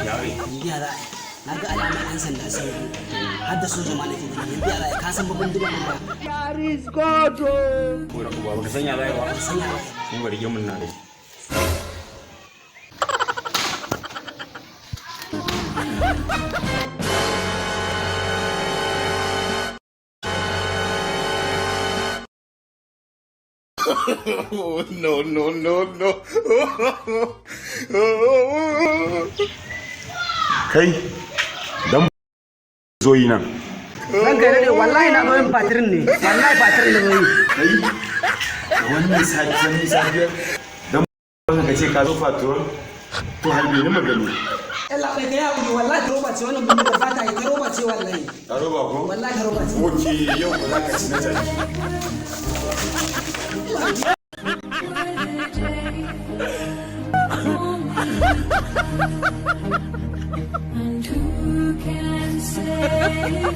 Yawi. Yara, na ga alamar 'yan sanda sun har da soja ma nake gani. Yanzu yara ka san babban diban nan ba. Ko da ba ka sanya bai ba. Sanya ba. Mun bari gemun na dai. No, no, no, no. Kai, dan zo yi nan. Ranka ne wallahi na goyin fatirin ne. Wallahi fatirin ne goyi. Kai, wannan safiyar dan ka ce ka zo fatuwar to halbe ni magalu. Allah bai ga yawo wallahi ta roba ce wannan bin da fata ta roba ce wallahi. Ta roba ko? Wallahi ta roba ce. Oke, yau ba za ka ci na jaki. And who can say